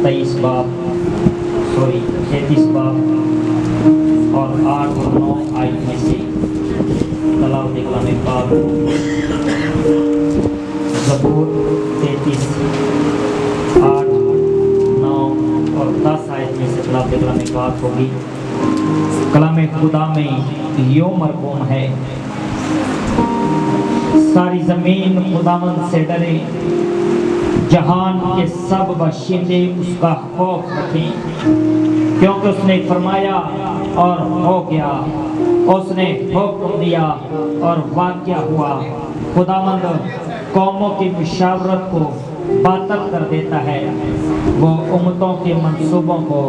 33 बाब और 8 और 9 आयत में से तलावत कलाम पाक ज़बूर 33 8 9 और 10 आयत में से तलावत कलाम पाक होगी। कलाम खुदा में यूं मरकूम है, सारी ज़मीन खुदावंद से डरे, जहान के सब बाशिंदे उसका खौफ रखें, क्योंकि उसने फरमाया और हो गया, उसने हुक्म दिया और वाक़या हुआ। खुदावंद कौमों की मुशावरत को बातिल कर देता है, वो उम्मतों के मंसूबों को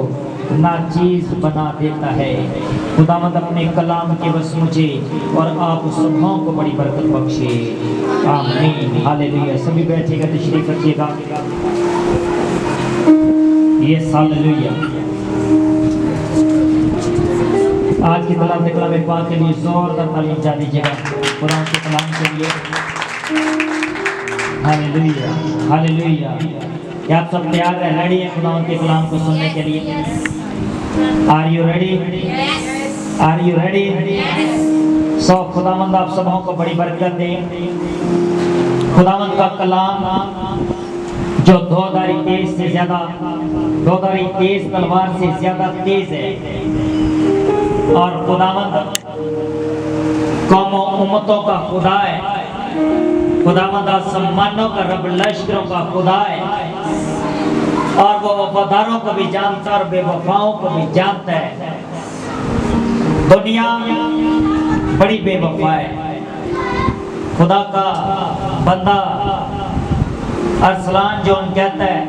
नाचीज बना देता है। खुदावंद अपने कलाम के बस मुझे और आप सबों को बड़ी बरकत बख्शे, आमीन, हालेलुया। सभी बैठेगा, तशरीफ रखिएगा। Yes, hallelujah. आज की तलावत कलाम पाक के लिए जोरदार तालीम जा दीजिएगा, कुरान के कलाम के लिए। Hallelujah, hallelujah. क्या आप सब तैयार हैं, रेडी हैं खुदावंद के कलाम को सुनने के लिए? Are you ready? Are you ready? So खुदावंद आप सबों को बड़ी बरकत दे। खुदावंद का कलाम जो दोधारी तेज तलवार से ज्यादा तेज है, और खुदावंद कौमों उम्मतों का खुदा है। खुदावंद आसमानों का रब, लश्करों का खुदा है, और वो वफादारों को भी जानता है और बेवफाओं को भी जानता है। दुनिया बड़ी बेवफा है। खुदा का बंदा अरसलान जोन कहता है,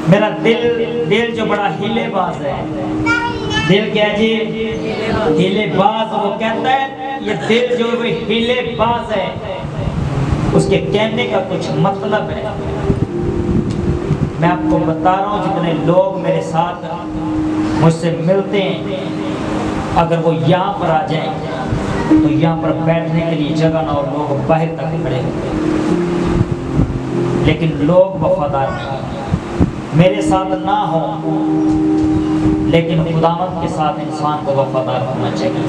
मेरा दिल जो बड़ा हिलेबाज है। दिल क्या जी? हिलेबाज। वो कहता है ये दिल जो हिलेबाज है, उसके कहने का कुछ मतलब है। मैं आपको बता रहा हूँ, जितने लोग मेरे साथ मुझसे मिलते हैं, अगर वो यहाँ पर आ जाए तो यहाँ पर बैठने के लिए जगह ना, और लोग बाहर तक खड़े होते हैं। लेकिन लोग वफादार नहीं, मेरे साथ ना हो, लेकिन खुदावंद के साथ इंसान को वफादार होना चाहिए।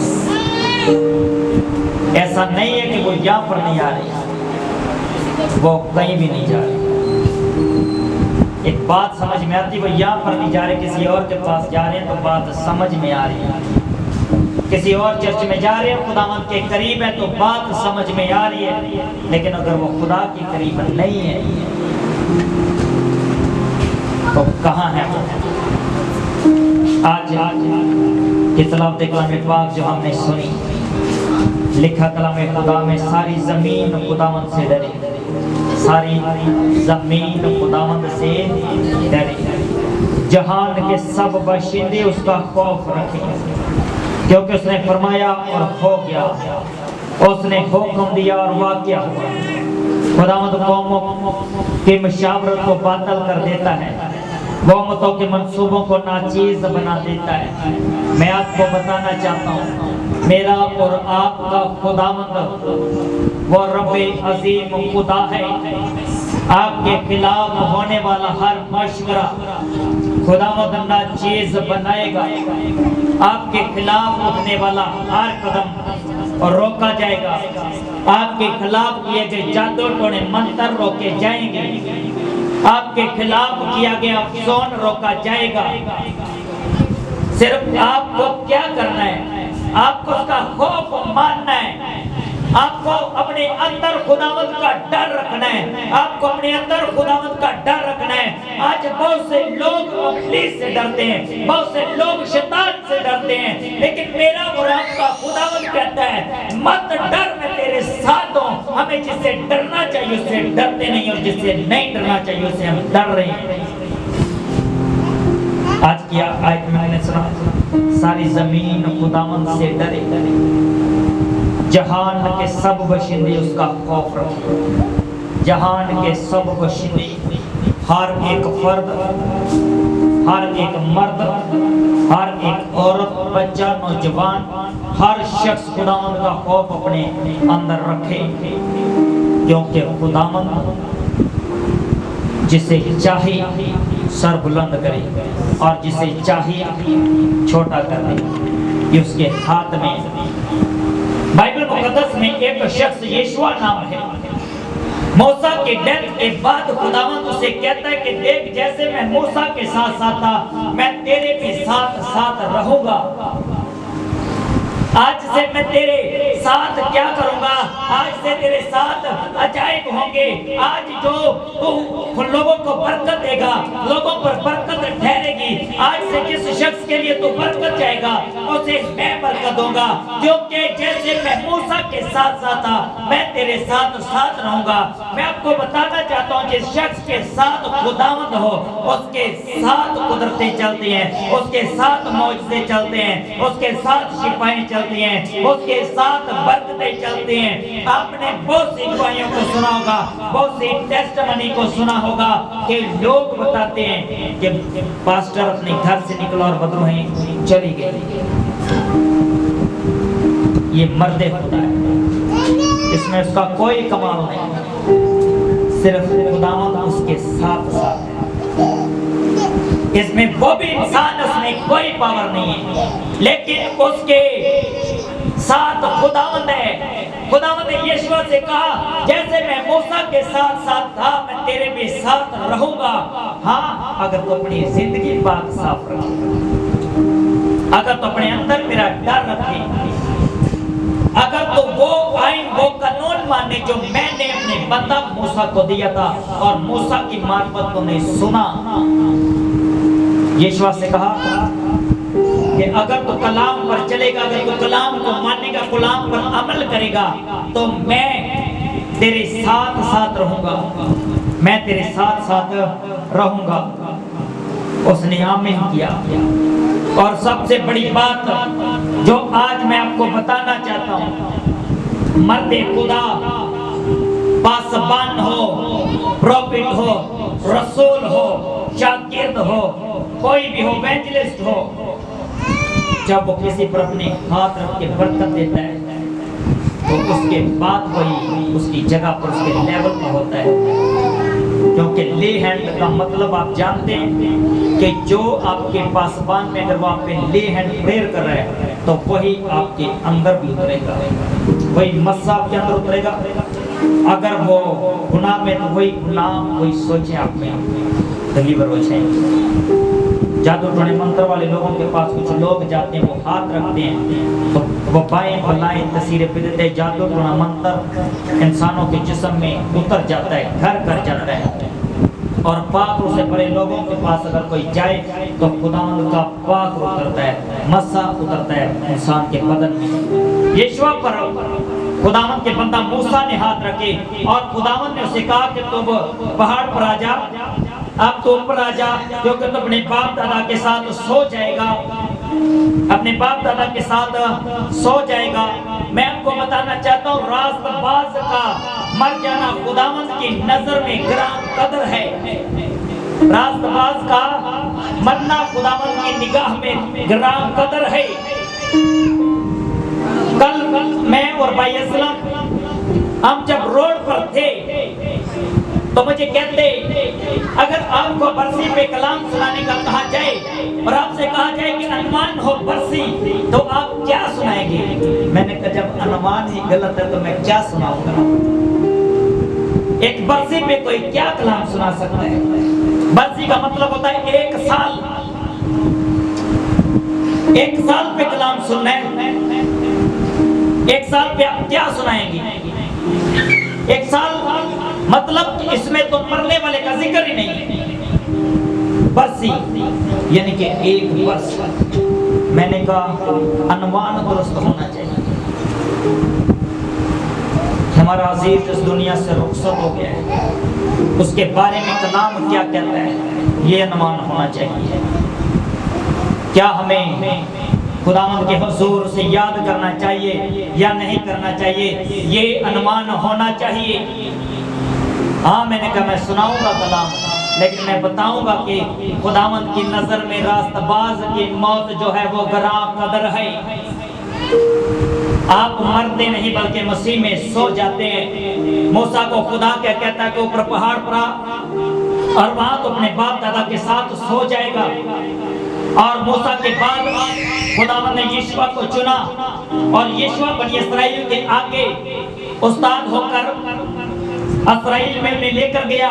ऐसा नहीं है कि वो यहाँ पर नहीं आ रही, वो कहीं भी नहीं जा रही। एक बात समझ में आती, वो यहाँ पर नहीं जा रहे, किसी और के पास जा रहे हैं तो बात समझ में आ रही है। किसी और चर्च में जा रहे हैं, खुदावंद के करीब है तो बात समझ में आ रही है। लेकिन अगर वो खुदा के करीब नहीं है तो कहाँ है? आज की तलावत कलाम पाक जो हमने सुनी, लिखा कलाम खुदा में सारी जमीन खुदावंद से डरे, सारी जमीन खुदावंद से डरे, जहान के सब बाशिंदे उसका खौफ रखें, क्योंकि उसने फरमाया और हो गया, उसने हुक्म दिया और वाक़या हुआ। खुदावंद कौमों की मुशावरत को बातिल कर देता है, वो उम्मतों के मंसूबों को नाचीज बना देता है। मैं आपको बताना चाहता हूँ, मेरा और आपका खुदावंद वो रब्बे अजीम खुदा है। आपके खिलाफ होने वाला हर मशवरा खुदावंद नाचीज बनाएगा। आपके खिलाफ उठने वाला हर कदम और रोका जाएगा। आपके खिलाफ किए गए जादू टोने मंत्र रोके जाएंगे। आपके खिलाफ किया गया अफसोन रोका जाएगा। सिर्फ आपको क्या करना है? आपको उसका खौफ मानना है। आपको अपने अंदर खुदावंद का डर रखना है। आपको अपने अंदर खुदावंद का डर रखना है। आज बहुत से लोग इब्लीस से डरते हैं, बहुत से लोग शैतान से डरते हैं, लेकिन मेरा और आपका खुदावंद कहता है मत डर, मैं तेरे साथ हूं। हमें जिससे डरना चाहिए उससे डरते नहीं, और जिससे नहीं डरना चाहिए उससे हम डर रहे हैं। आज की आयत में मैंने सुना, सारी जमीन खुदावंद से डरे, जहान के सब बाशिंदे उसका खौफ रखे। जहान के सब बाशिंदे, हर एक फर्द, हर एक मर्द, हर एक औरत, बच्चा, नौजवान, हर शख्स खुदावंद का खौफ अपने अंदर रखे, क्योंकि खुदावंद जिसे चाहे सर बुलंद करे और जिसे चाहे छोटा कर दे। ये उसके हाथ में। बाइबल मुकद्दस में एक शख्स यीशुआ नाम है। मूसा के डेथ के बाद खुदावंद उसे कहता है कि देख, जैसे मैं मूसा के साथ साथ था, मैं तेरे भी साथ साथ रहूंगा। आज से मैं तेरे साथ क्या करूंगा? आज से तेरे साथ अजायब होंगे। आज जो तू लोगों को बरकत देगा, लोगों पर बरकत ठहरेगी। आज से जिस शख्स के लिए तू बरकत जाएगा, उसे मैं बरकत दूंगा, क्योंकि जैसे मैं मूसा के साथ साथ था, मैं तेरे साथ साथ रहूंगा। मैं आपको बताना चाहता हूँ, जिस शख्स के साथ खुदावंद हो, उसके साथ कुदरतें चलती हैं, उसके साथ मौजज़े चलते हैं, उसके साथ शिफाएं चलती हैं, उसके साथ बरकतें चलती हैं। आपने बहुत सी गवाहियों को सुना होगा, बहुत सी टेस्टमनी को सुना होगा कि लोग बताते हैं कि पास्टर अपने घर से निकला और बदरूहें चली गई। ये मर्दे होता है, इसमें उसका कोई कमाल नहीं, सिर्फ खुदावंद उसके साथ साथ है। इसमें वो भी इंसान, उसमें कोई पावर नहीं है, लेकिन उसके साथ खुदावंद है। खुदावंद ने यीशुआ से कहा, जैसे मैं मूसा के साथ साथ था, मैं तेरे भी साथ रहूंगा। हाँ, अगर तू अपनी जिंदगी पाक साफ रखे, अगर तू अपने अंदर मेरा डर रखे, अगर तो वो आईन, वो कानून माने जो मैंने अपने बंदा मूसा को दिया था और मूसा की मार्फत तूने सुना। यीशुआ से कहा कि अगर तू कलाम पर चलेगा, अगर तू कलाम को मानेगा, कलाम पर अमल करेगा, तो मैं तेरे साथ साथ रहूंगा, मैं तेरे साथ साथ रहूंगा। उसने आमीन किया। और सबसे बड़ी बात जो आज मैं आपको बताना चाहता हूं, मर्दे खुदा, पासबान हो, प्रॉफिट हो, रसूल हो, शागिर्द हो, कोई भी हो, एवेंजलिस्ट हो, जब वो किसी पर अपने हाथ रख के बरकत देता है, तो उसके बाद वही उसकी जगह पर, उसके लेवल पर होता है। क्योंकि ले हैंड का मतलब आप जानते हैं कि जो आपके पासबान में अगर वो आप पे ले हैंड प्रेयर कर रहा है, तो वही आपके अंदर भी उतरेगा, वही मस्सा आपके अंदर उतरेगा। अगर वो गुनाह में, तो वही गुनाह, वही सोचे आप में डिलीवर हो जाएंगे। जादू टोने मंत्र वाले लोगों के पास कुछ लोग जाते हैं, वो हाथ रखते हैं तो वो बाएं बलाएं तस्वीरें पे देते हैं। जादू टोना मंत्र इंसानों के जिस्म में उतर जाता है, घर कर जाता है। और पाक रूह से भरे लोगों के पास अगर कोई जाए, तो खुदावंद का पाक रूह उतरता है, मस्सा उतरता है इंसान के बदन में। यीशुआ पर खुदावंद के बंदा मूसा ने हाथ रखे और खुदावंद ने उसे कहा कि तुम पहाड़ पर आ जा, अब तो ऊपर आ जा, क्योंकि तो अपने बाप दादा के साथ सो जाएगा, अपने बाप दादा के साथ सो जाएगा। मैं आपको बताना चाहता हूँ, रास्तबाज का मर जाना खुदावंद की नजर में ग्राम कदर है। रास्तबाज का मरना खुदावंद की निगाह में ग्राम कदर है। कल मैं और भाई असलम हम जब रोड पर थे, तो मुझे कहते, अगर आपको बरसी पे कलाम सुनाने का कहा जाए और आपसे कहा जाए कि अनुमान हो बरसी, तो आप क्या सुनाएंगे? मैंने कहा, जब अनुमान ही गलत है तो मैं क्या सुनाऊंगा? एक बरसी पे कोई क्या कलाम सुना सकता है? बरसी का मतलब होता है एक साल, एक साल पे कलाम सुनना है। एक साल पे आप क्या सुनाएंगे? एक साल मतलब इसमें तो मरने वाले का जिक्र ही नहीं है। बरसी यानी कि एक वर्ष। मैंने कहा अनुमान दुरुस्त होना चाहिए। हमारा अजीज इस दुनिया से रुखसत हो गया है, उसके बारे में कलाम क्या कहता है, ये अनुमान होना चाहिए। क्या हमें खुदावंद के हुजूर से याद करना चाहिए या नहीं करना चाहिए, ये अनुमान होना चाहिए। हाँ, मैंने कहा मैं सुनाऊंगा कलाम, लेकिन मैं बताऊंगा कि खुदावंद की नजर में रास्तबाज की मौत जो है वो ग्राम कदर है। आप मरते नहीं बल्कि मसीह में सो जाते हैं। मूसा को खुदा क्या कहता है कि ऊपर पहाड़ पर आ, और वहां तो अपने बाप दादा के साथ सो जाएगा। और मूसा के बाद खुदावंद ने यीशुआ को चुना और यीशुआ बनी इस्राएल के आगे उस्ताद होकर इस्राएल में उन्हें लेकर गया,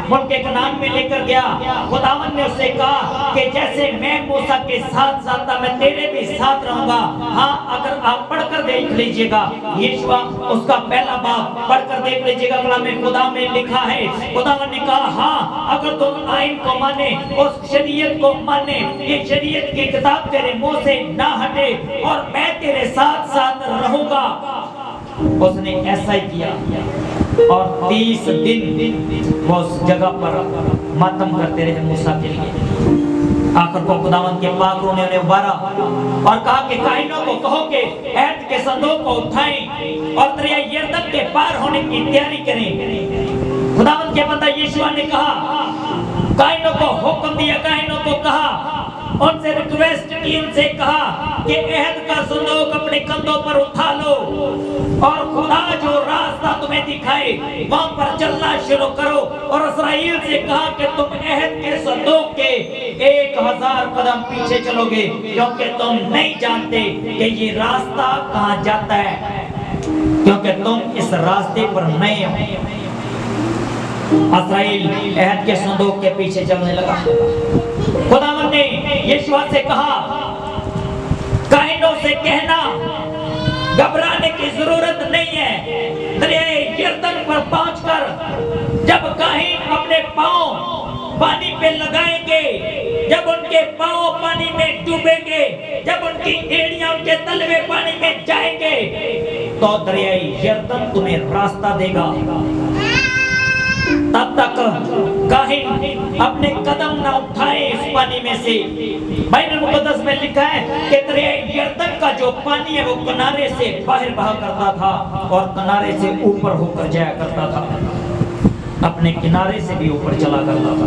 मुल्क कनान में लेकर गया। खुदावंद ने उससे कहा कि जैसे मैं मूसा के साथ साथ था, मैं तेरे भी साथ रहूंगा। हाँ, अगर आप पढ़कर देख लीजिएगा, यीशुआ उसका पहला बाब पढ़कर देख लीजिएगा, कलाम खुदा में लिखा है। खुदावंद ने कहा, हाँ, अगर तुम आईन को माने, उस शरीयत को माने, ये शरीयत की किताब तेरे मुंह से ना हटे और मैं तेरे साथ साथ रहूंगा। उसने ऐसा ही किया और 30 दिन वो उस जगह पर मातम करते रहे मूसा के लिए। आखिर को खुदावंद के पाक रूह ने उन्हें उबारा और कहा कि काहिनों को कहो कि ऐद के संदूक को उठाएं और दरिया यरदन के पार होने की तैयारी करें। खुदावंद के बंदा यीशुआ ने कहा, काहिनों को हुक्म दिया, काहिनों को कहा, उनसे रिक्वेस्ट की, उनसे कहा कि अहद का संदूक अपने कंधों पर उठा लो और खुदा जो रास्ता तुम्हें दिखाए वहां पर चलना शुरू करो। और इस्राएल से कहा कि तुम अहद के संदूक के 1000 कदम पीछे चलोगे, क्योंकि तुम नहीं जानते कि ये रास्ता कहां जाता है, क्योंकि तुम इस रास्ते पर नए हो। इस्राएल अहद के संदूक के पीछे चलने लगा। खुदावंद ने यीशुआ से कहा, काहिनों से कहना घबराने की जरूरत नहीं है। दरिया यरदन पर पहुंचकर जब काहिन अपने पांव पानी पे लगाएंगे, जब उनके पांव पानी में डूबेंगे, जब उनकी एड़ियां उनके तलवे पानी में जाएंगे, तो दरिया यरदन तुम्हें रास्ता देगा। तब तक काहिन अपने कदम न उठाए इस पानी में से। बाइबल मुकद्दस में लिखा है कि दरिया यरदन का जो पानी है वो किनारे से बाहर बहा करता था और किनारे से ऊपर होकर जाया करता था, अपने किनारे से भी ऊपर चला करता था।